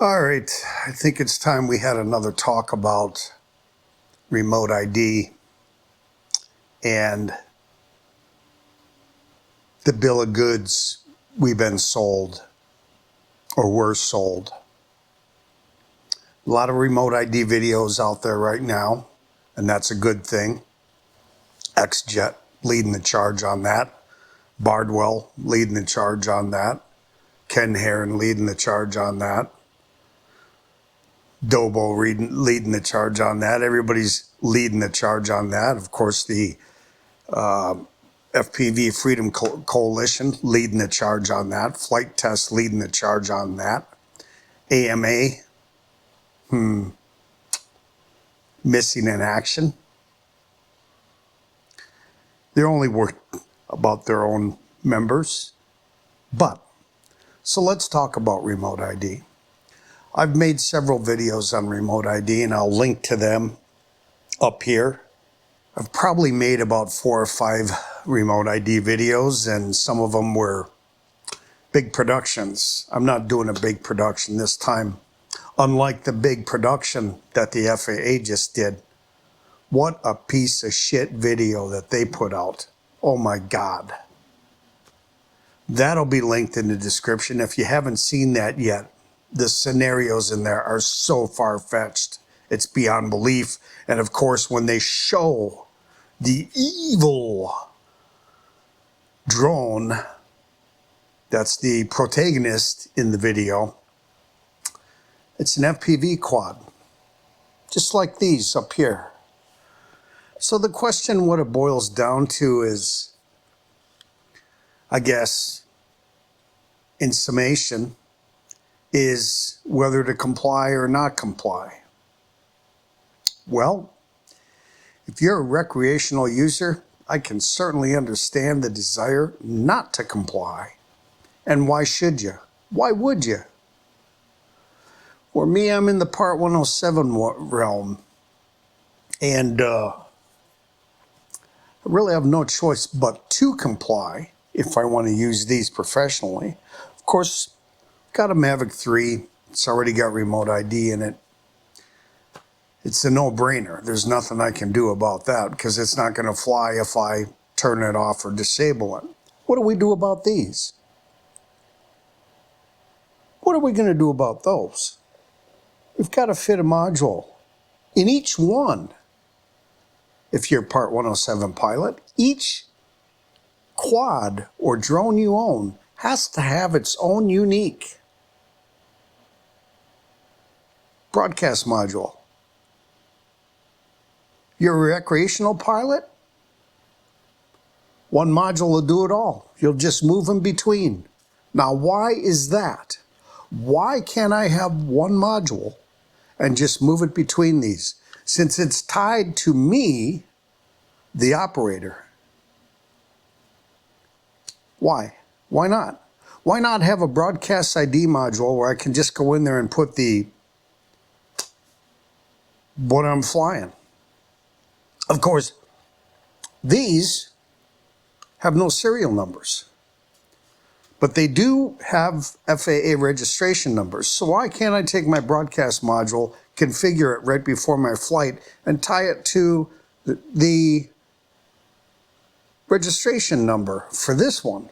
All right, I think it's time we had another talk about remote ID and the bill of goods we've been sold or were sold. A lot of remote ID videos out there right now, and that's a good thing. XJet leading the charge on that. Bardwell leading the charge on that. Ken Heron leading the charge on that. Dobo leading the charge on that. Everybody's leading the charge on that. Of course, the FPV Freedom Coalition leading the charge on that. Flight Test leading the charge on that. AMA, missing in action. They're only worried about their own members. So let's talk about remote ID. I've made several videos on remote ID, and I'll link to them up here. I've probably made about 4 or 5 remote ID videos, and some of them were big productions. I'm not doing a big production this time, unlike the big production that the FAA just did. What a piece of shit video that they put out. Oh my God. That'll be linked in the description. If you haven't seen that yet, the scenarios in there are so far-fetched. It's beyond belief. And of course, when they show the evil drone, that's the protagonist in the video, it's an FPV quad, just like these up here. So the question, what it boils down to is, I guess, in summation, is whether to comply or not comply. Well, if you're a recreational user, I can certainly understand the desire not to comply. And why should you? Why would you? For me, I'm in the Part 107 realm, and I really have no choice but to comply if I want to use these professionally. Of course, got a Mavic 3. It's already got remote ID in it. It's a no-brainer. There's nothing I can do about that because it's not going to fly if I turn it off or disable it. What do we do about these? What are we going to do about those? We've got to fit a module in each one. If you're a Part 107 pilot, each quad or drone you own has to have its own unique broadcast module. You're a recreational pilot? One module will do it all. You'll just move in between. Now, why is that? Why can't I have one module and just move it between these? Since it's tied to me, the operator. Why? Why not? Why not have a broadcast ID module where I can just go in there and put what I'm flying? Of course, these have no serial numbers, but they do have FAA registration numbers. So why can't I take my broadcast module, configure it right before my flight, and tie it to the registration number for this one?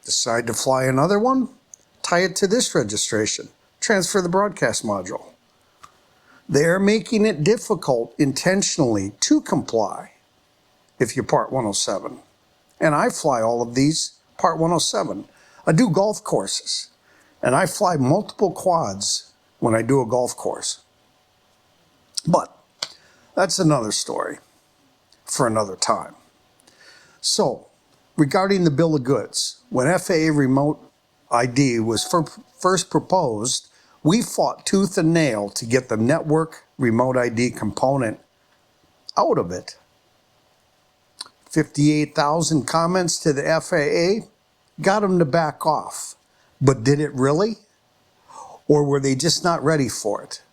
Decide to fly another one, tie it to this registration, transfer the broadcast module. They're making it difficult intentionally to comply if you're Part 107. And I fly all of these Part 107. I do golf courses, and I fly multiple quads when I do a golf course. But that's another story for another time. So, regarding the bill of goods, when FAA remote ID was first proposed, we fought tooth and nail to get the network remote ID component out of it. 58,000 comments to the FAA got them to back off. But did it really? Or were they just not ready for it?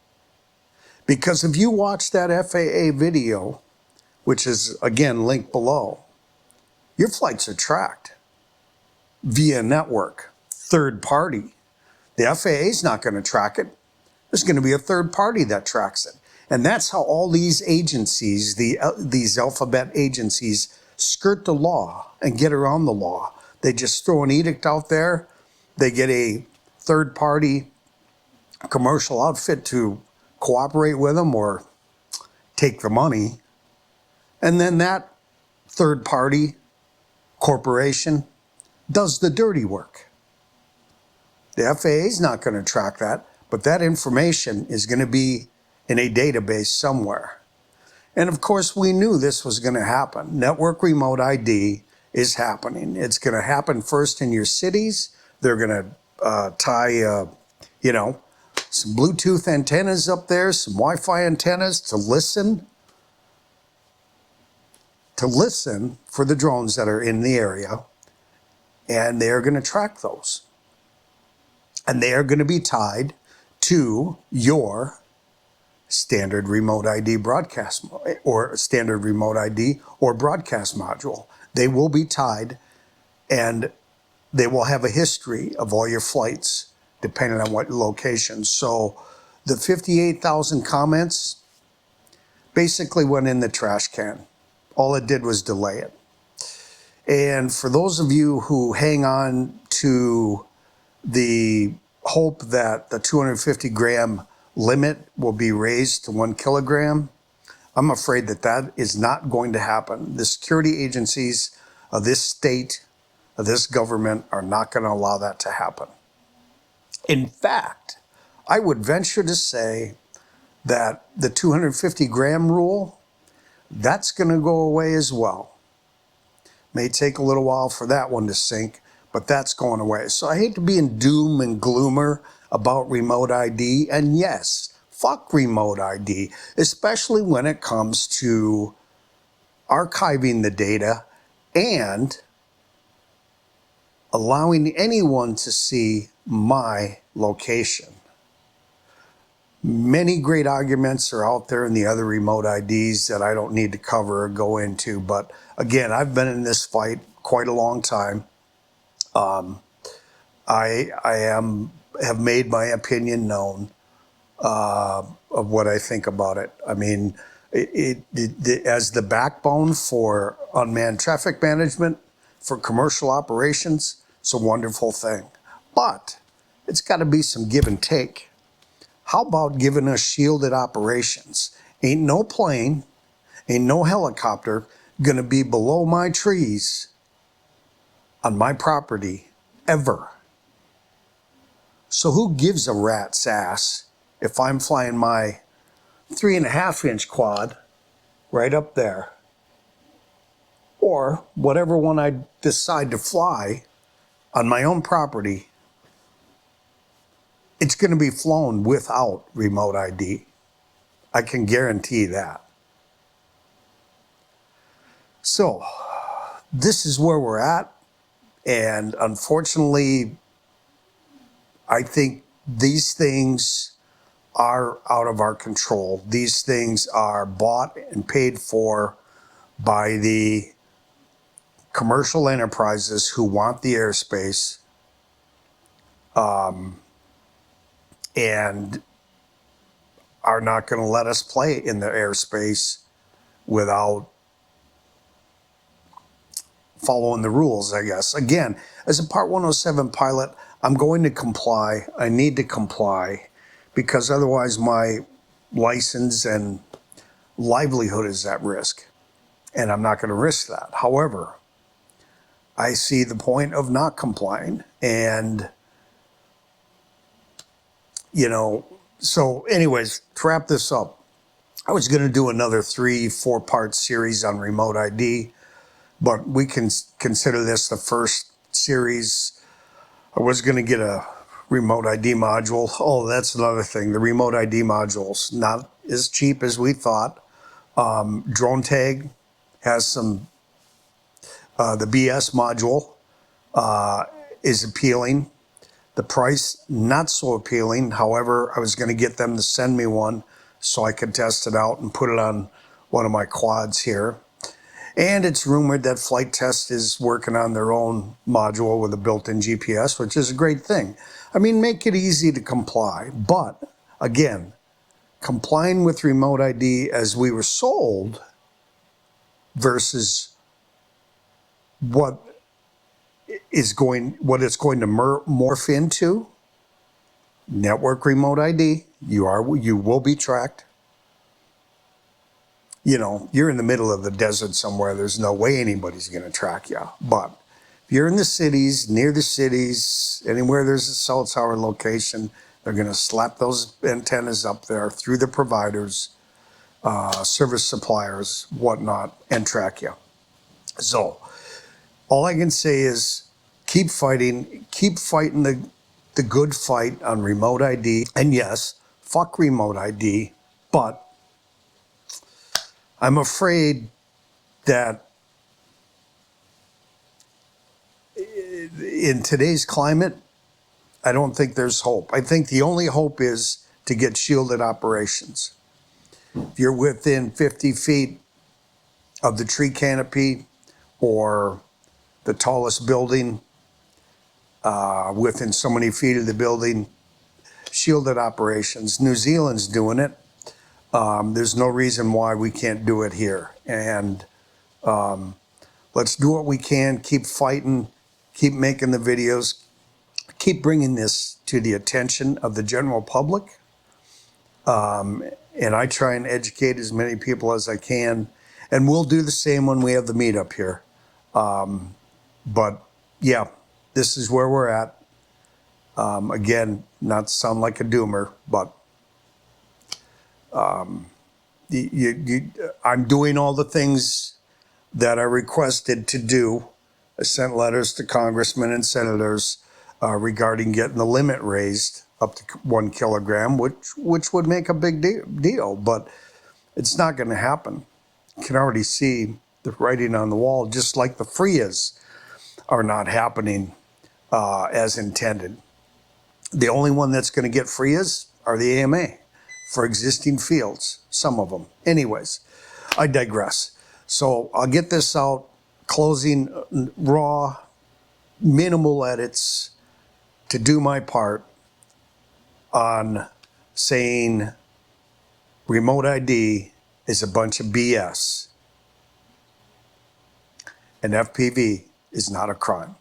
Because if you watch that FAA video, which is again linked below, your flights are tracked via network, third party. The FAA is not going to track it. There's going to be a third party that tracks it. And that's how all these agencies, these alphabet agencies, skirt the law and get around the law. They just throw an edict out there. They get a third party commercial outfit to cooperate with them or take the money. And then that third party corporation does the dirty work. The FAA is not going to track that, but that information is going to be in a database somewhere. And of course, we knew this was going to happen. Network remote ID is happening. It's going to happen first in your cities. They're going to tie, some Bluetooth antennas up there, some Wi-Fi antennas to listen for the drones that are in the area. And they're going to track those. And they are going to be tied to your standard remote ID broadcast or standard remote ID or broadcast module. They will be tied, and they will have a history of all your flights depending on what location. So the 58,000 comments basically went in the trash can. All it did was delay it. And for those of you who hang on to the hope that the 250 gram limit will be raised to 1 kilogram, I'm afraid that that is not going to happen. The security agencies of this state, of this government, are not going to allow that to happen. In fact, I would venture to say that the 250 gram rule, that's going to go away as well. May take a little while for that one to sink, but that's going away. So I hate to be in doom and gloomer about remote ID. And yes, fuck remote ID, especially when it comes to archiving the data and allowing anyone to see my location. Many great arguments are out there in the other remote IDs that I don't need to cover or go into. But again, I've been in this fight quite a long time. I have made my opinion known of what I think about it. I mean, as the backbone for unmanned traffic management, for commercial operations, it's a wonderful thing. But it's got to be some give and take. How about giving us shielded operations? Ain't no plane, ain't no helicopter going to be below my trees on my property ever. So who gives a rat's ass if I'm flying my 3.5-inch quad right up there, or whatever one I decide to fly on my own property? It's going to be flown without remote ID. I can guarantee that. So this is where we're at. And unfortunately, I think these things are out of our control. These things are bought and paid for by the commercial enterprises who want the airspace, and are not going to let us play in the airspace without following the rules, I guess. Again, as a Part 107 pilot, I'm going to comply. I need to comply because otherwise my license and livelihood is at risk, and I'm not going to risk that. However, I see the point of not complying, and so anyways, to wrap this up, I was going to do another 3-4 part series on remote ID, but we can consider this the first series. I was going to get a remote ID module. Oh, that's another thing. The remote ID module's not as cheap as we thought. Drone Tag has some, the BS module is appealing. The price, not so appealing. However, I was going to get them to send me one so I could test it out and put it on one of my quads here. And it's rumored that Flight Test is working on their own module with a built-in GPS, which is a great thing. I mean, make it easy to comply. But again, complying with remote ID as we were sold versus what it's going to morph into. Network remote ID. You will be tracked. You know, you're in the middle of the desert somewhere. There's no way anybody's going to track you. But if you're in the cities, near the cities, anywhere there's a cell tower location, they're going to slap those antennas up there through the providers, service suppliers, whatnot, and track you. So all I can say is keep fighting the good fight on remote ID. And yes, fuck remote ID, but I'm afraid that in today's climate, I don't think there's hope. I think the only hope is to get shielded operations. If you're within 50 feet of the tree canopy or the tallest building, within so many feet of the building, shielded operations. New Zealand's doing it. There's no reason why we can't do it here. And let's do what we can, keep fighting, keep making the videos, keep bringing this to the attention of the general public. And I try and educate as many people as I can. And we'll do the same when we have the meetup here. But yeah, this is where we're at. Again, not to sound like a doomer, but I'm doing all the things that I requested to do. I sent letters to congressmen and senators regarding getting the limit raised up to 1 kilogram, which would make a big deal, but it's not going to happen. You can already see the writing on the wall, just like the FRIAs are not happening as intended. The only one that's going to get FRIAs are the AMA for existing fields, some of them. Anyways, I digress. So I'll get this out, closing raw, minimal edits to do my part on saying remote ID is a bunch of BS and FPV is not a crime.